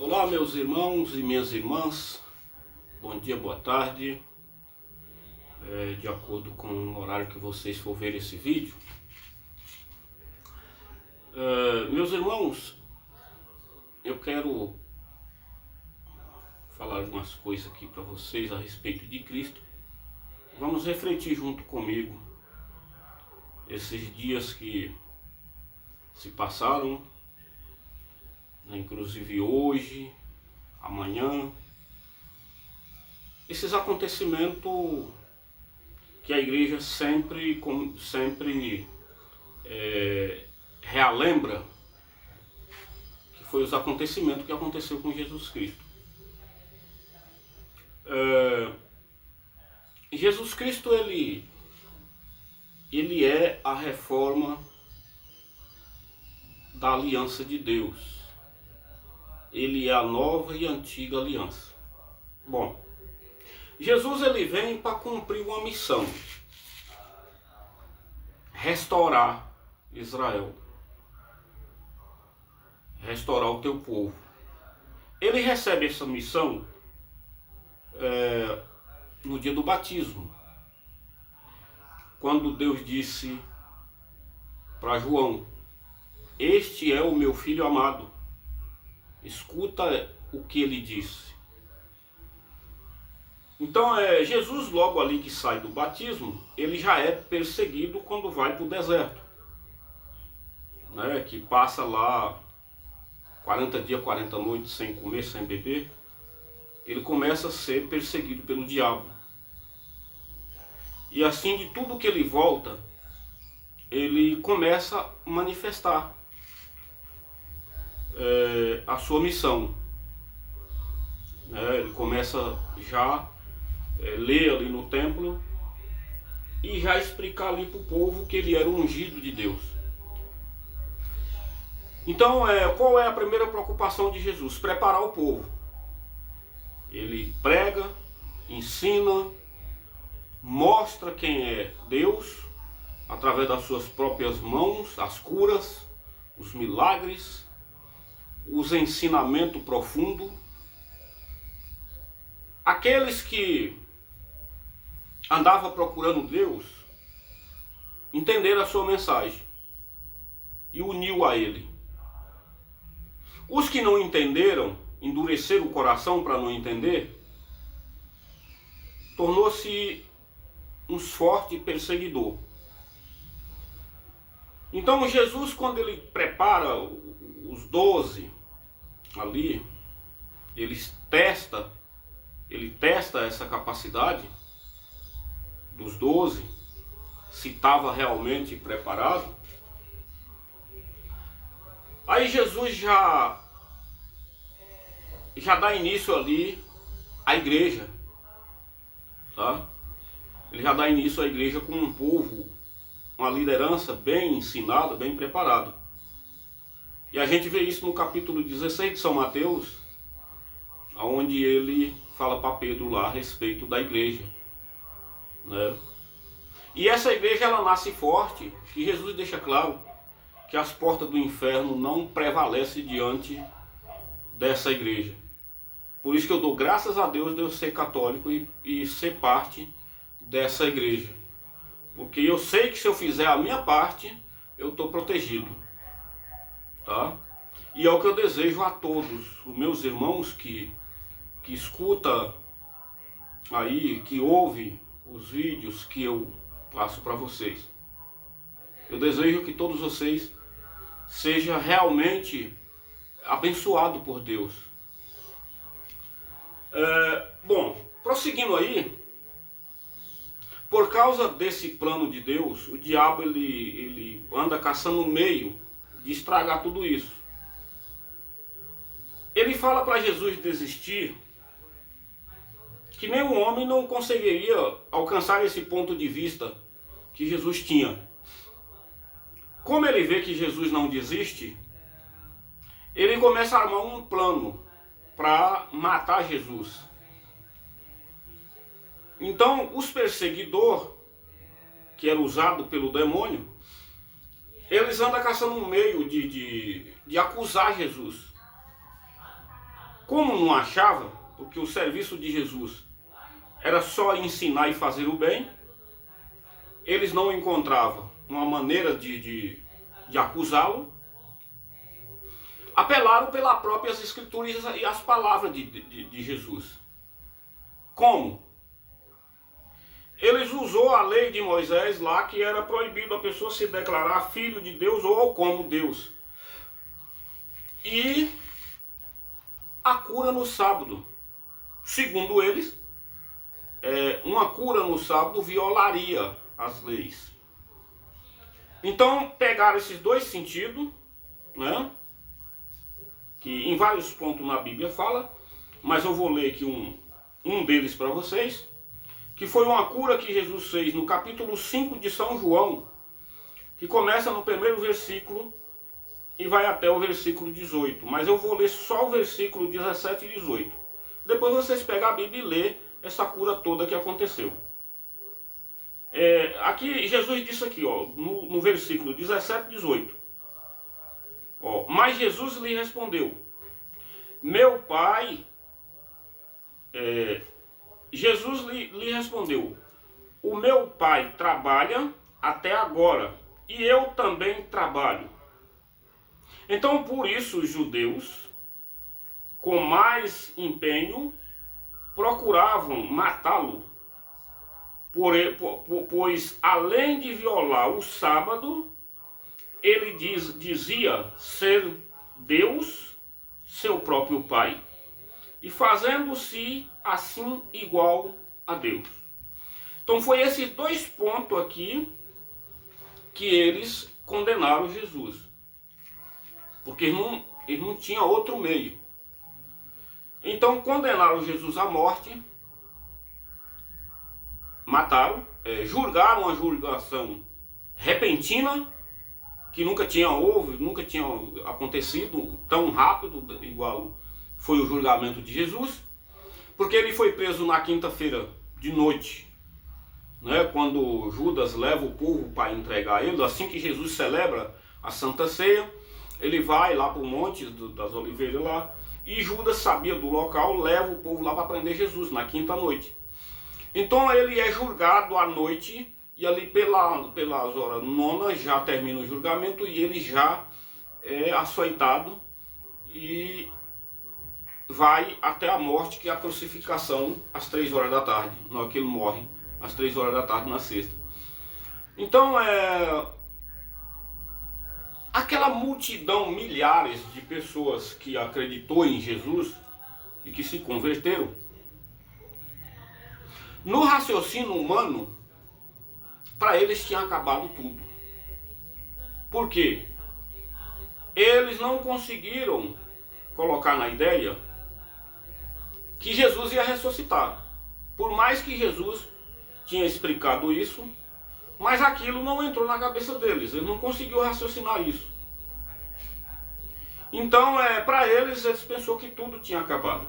Olá, meus irmãos e minhas irmãs, bom dia, boa tarde, de acordo com o horário que vocês for ver esse vídeo. Meus irmãos, eu quero falar algumas coisas aqui para vocês a respeito de Cristo. Vamos refletir junto comigo esses dias que se passaram, né, inclusive hoje, amanhã. Esses acontecimentos que a igreja sempre relembra, que foi os acontecimentos que aconteceu com Jesus Cristo. Jesus Cristo ele é a reforma da aliança de Deus. Ele é a nova e antiga aliança. Bom, Jesus ele vem para cumprir uma missão: restaurar Israel, restaurar o teu povo. Ele recebe essa missão no dia do batismo, quando Deus disse para João: este é o meu filho amado, escuta o que ele disse. Então Jesus logo ali que sai do batismo, ele já é perseguido quando vai para o deserto, né, que passa lá 40 dias, 40 noites sem comer, sem beber. Ele começa a ser perseguido pelo diabo. E assim, de tudo que ele volta, ele começa a manifestar a sua missão. Ele começa já ler ali no templo e já explicar ali para o povo que ele era o ungido de Deus. Então, qual é a primeira preocupação de Jesus? Preparar o povo. Ele prega, ensina, mostra quem é Deus, através das suas próprias mãos, as curas, os milagres, os ensinamentos profundos. Aqueles que andavam procurando Deus entenderam a sua mensagem e uniu a ele. Os que não entenderam, endureceram o coração para não entender, tornou-se um forte perseguidor. Então Jesus, quando ele prepara os 12 ali, ele testa essa capacidade dos 12, se estava realmente preparado. Aí Jesus já dá início ali à igreja, tá? Ele já dá início à igreja com um povo, uma liderança bem ensinada, bem preparada. E a gente vê isso no capítulo 16 de São Mateus, onde ele fala para Pedro lá a respeito da igreja, né? E essa igreja ela nasce forte, que Jesus deixa claro que as portas do inferno não prevalecem diante dessa igreja. Por isso que eu dou graças a Deus de eu ser católico e ser parte dessa igreja. Porque eu sei que se eu fizer a minha parte, eu estou protegido, tá? E é o que eu desejo a todos os meus irmãos que escuta aí, que ouve os vídeos que eu passo para vocês. Eu desejo que todos vocês sejam realmente abençoados por Deus. Bom, prosseguindo aí, por causa desse plano de Deus, o diabo ele anda caçando um meio de estragar tudo isso. Ele fala para Jesus desistir, que nenhum homem não conseguiria alcançar esse ponto de vista que Jesus tinha. Como ele vê que Jesus não desiste, ele começa a armar um plano para matar Jesus. Então, os perseguidores, que era usado pelo demônio, eles andam caçando um meio de acusar Jesus. Como não achava, porque o serviço de Jesus era só ensinar e fazer o bem, eles não encontravam uma maneira de acusá-lo, apelaram pelas próprias escrituras e as palavras de Jesus. Como? Eles usou a lei de Moisés lá, que era proibido a pessoa se declarar filho de Deus ou como Deus. E a cura no sábado. Segundo eles, uma cura no sábado violaria as leis. Então pegaram esses dois sentidos, né? Que em vários pontos na Bíblia fala, mas eu vou ler aqui um deles para vocês, que foi uma cura que Jesus fez no capítulo 5 de São João, que começa no primeiro versículo e vai até o versículo 18, mas eu vou ler só o versículo 17 e 18. Depois vocês pegam a Bíblia e lê essa cura toda que aconteceu. Aqui Jesus disse aqui, ó, no versículo 17 e 18. Ó, mas Jesus lhe respondeu, meu Pai... Jesus lhe respondeu, o meu Pai trabalha até agora, e eu também trabalho. Então por isso os judeus, com mais empenho, procuravam matá-lo, pois além de violar o sábado, ele dizia ser Deus, seu próprio Pai, e fazendo-se assim igual a Deus. Então foi esses dois pontos aqui que eles condenaram Jesus, porque eles não tinham outro meio. Então condenaram Jesus à morte, mataram, julgaram a julgação repentina, que nunca tinha acontecido tão rápido, igual foi o julgamento de Jesus, porque ele foi preso na quinta-feira de noite, né, quando Judas leva o povo para entregar ele. Assim que Jesus celebra a Santa Ceia, ele vai lá para o Monte das Oliveiras lá, e Judas sabia do local, leva o povo lá para prender Jesus na quinta noite. Então ele é julgado à noite, e ali pelas horas nonas já termina o julgamento, e ele já é açoitado e vai até a morte, que é a crucificação, às 3 horas da tarde. Não é que ele morre às 3 horas da tarde na sexta. Então aquela multidão, milhares de pessoas que acreditou em Jesus e que se converteram, no raciocínio humano, para eles tinha acabado tudo. Por quê? Eles não conseguiram colocar na ideia que Jesus ia ressuscitar. Por mais que Jesus tinha explicado isso, mas aquilo não entrou na cabeça deles. Eles não conseguiram raciocinar isso. Então, para eles pensou que tudo tinha acabado.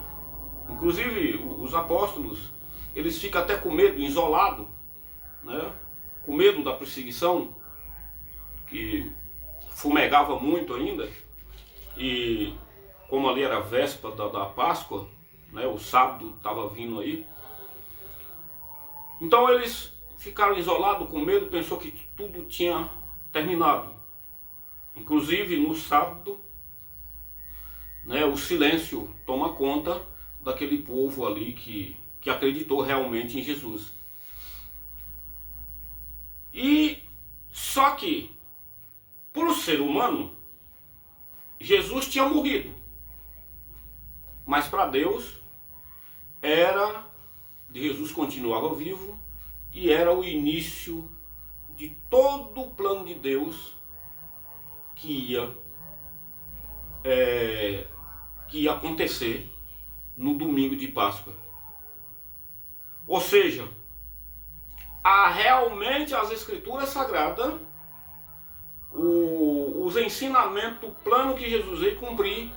Inclusive, os apóstolos, eles ficam até com medo, isolado, né? Com medo da perseguição, que fumegava muito ainda. E como ali era a véspera da Páscoa, né, o sábado estava vindo aí, então eles ficaram isolados, com medo, pensou que tudo tinha terminado. Inclusive no sábado, né, o silêncio toma conta daquele povo ali que acreditou realmente em Jesus. E só que, para o ser humano, Jesus tinha morrido, mas para Deus Jesus continuava vivo, e era o início de todo o plano de Deus que ia acontecer no domingo de Páscoa. Ou seja, realmente as Escrituras Sagradas, os ensinamentos, o plano que Jesus veio cumprir,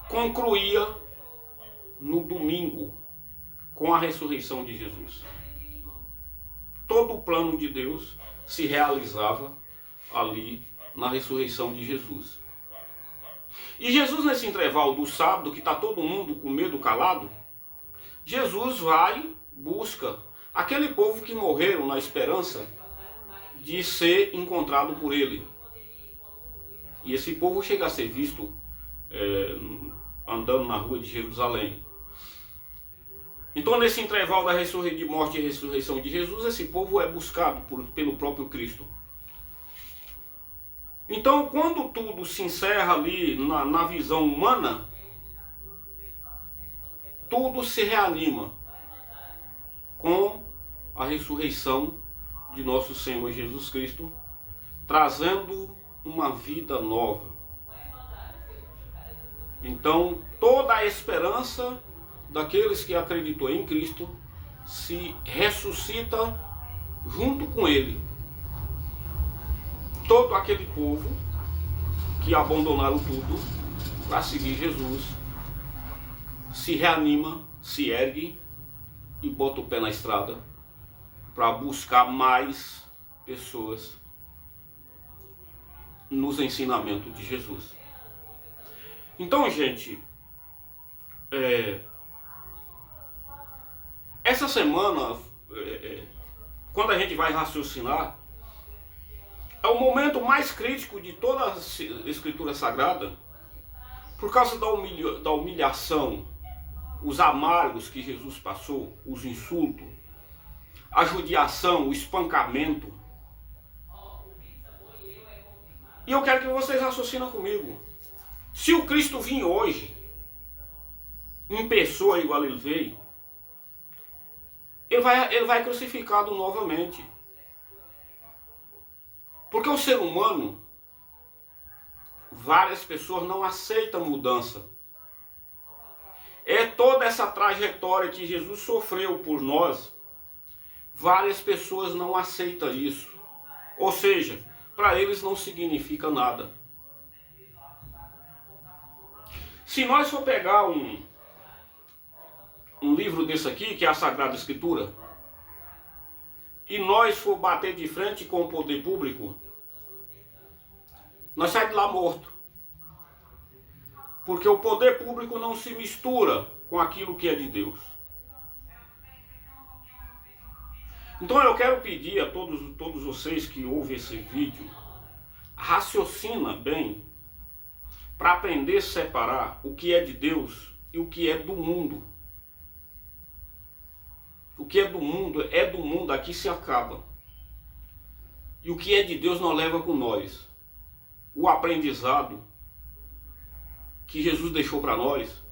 concluía no domingo, com a ressurreição de Jesus. Todo o plano de Deus se realizava ali na ressurreição de Jesus. E Jesus, nesse intervalo do sábado, que está todo mundo com medo calado, Jesus vai, busca aquele povo que morreram na esperança de ser encontrado por ele. E esse povo chega a ser visto andando na rua de Jerusalém. Então, nesse intervalo da de morte e ressurreição de Jesus, esse povo é buscado pelo próprio Cristo. Então, quando tudo se encerra ali na visão humana, tudo se reanima com a ressurreição de nosso Senhor Jesus Cristo, trazendo uma vida nova. Então, toda a esperança daqueles que acreditou em Cristo se ressuscita junto com Ele. Todo aquele povo que abandonaram tudo para seguir Jesus se reanima, se ergue e bota o pé na estrada para buscar mais pessoas nos ensinamentos de Jesus. Então, gente, essa semana, quando a gente vai raciocinar, é o momento mais crítico de toda a Escritura Sagrada, por causa da humilhação, os amargos que Jesus passou, os insultos, a judiação, o espancamento. E eu quero que vocês raciocinem comigo. Se o Cristo vir hoje, em pessoa igual ele veio, ele vai crucificado novamente. Porque o ser humano, várias pessoas não aceitam mudança. É toda essa trajetória que Jesus sofreu por nós, várias pessoas não aceitam isso. Ou seja, para eles não significa nada. Se nós for pegar um livro desse aqui, que é a Sagrada Escritura, e nós for bater de frente com o poder público, nós saímos de lá morto. Porque o poder público não se mistura com aquilo que é de Deus. Então eu quero pedir a todos vocês que ouvem esse vídeo, raciocina bem, para aprender a separar o que é de Deus e o que é do mundo. O que é do mundo, aqui se acaba. E o que é de Deus nós leva com nós. O aprendizado que Jesus deixou para nós,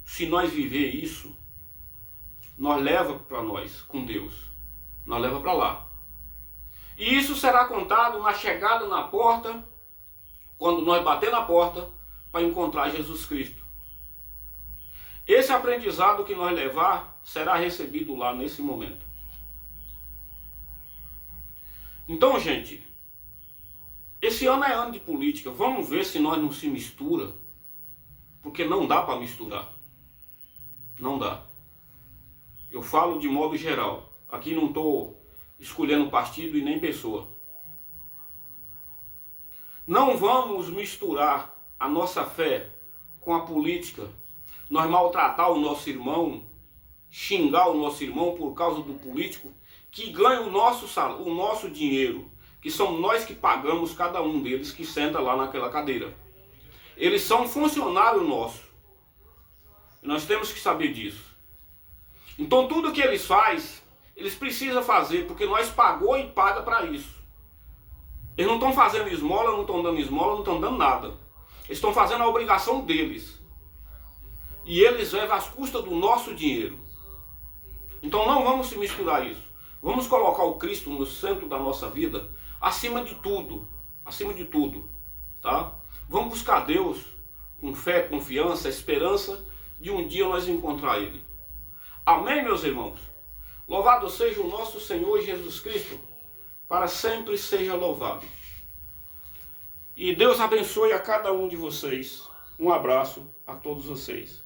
se nós viver isso, nós leva para nós com Deus. Nós leva para lá. E isso será contado na chegada na porta, quando nós bater na porta para encontrar Jesus Cristo. Esse aprendizado que nós levar será recebido lá nesse momento. Então, gente, esse ano é ano de política. Vamos ver se nós não se mistura, porque não dá para misturar. Não dá. Eu falo de modo geral. Aqui não estou escolhendo partido e nem pessoa. Não vamos misturar a nossa fé com a política. Nós maltratar o nosso irmão, xingar o nosso irmão por causa do político que ganha o nosso dinheiro, que são nós que pagamos cada um deles que senta lá naquela cadeira. Eles são funcionários nossos. E nós temos que saber disso. Então tudo que eles fazem, eles precisam fazer, porque nós pagou e paga para isso. Eles não estão fazendo esmola, não estão dando esmola, não estão dando nada. Eles estão fazendo a obrigação deles. E eles levam às custas do nosso dinheiro. Então não vamos se misturar isso. Vamos colocar o Cristo no centro da nossa vida, acima de tudo. Acima de tudo. Tá? Vamos buscar Deus com fé, confiança, esperança de um dia nós encontrar Ele. Amém, meus irmãos? Louvado seja o nosso Senhor Jesus Cristo, para sempre seja louvado. E Deus abençoe a cada um de vocês. Um abraço a todos vocês.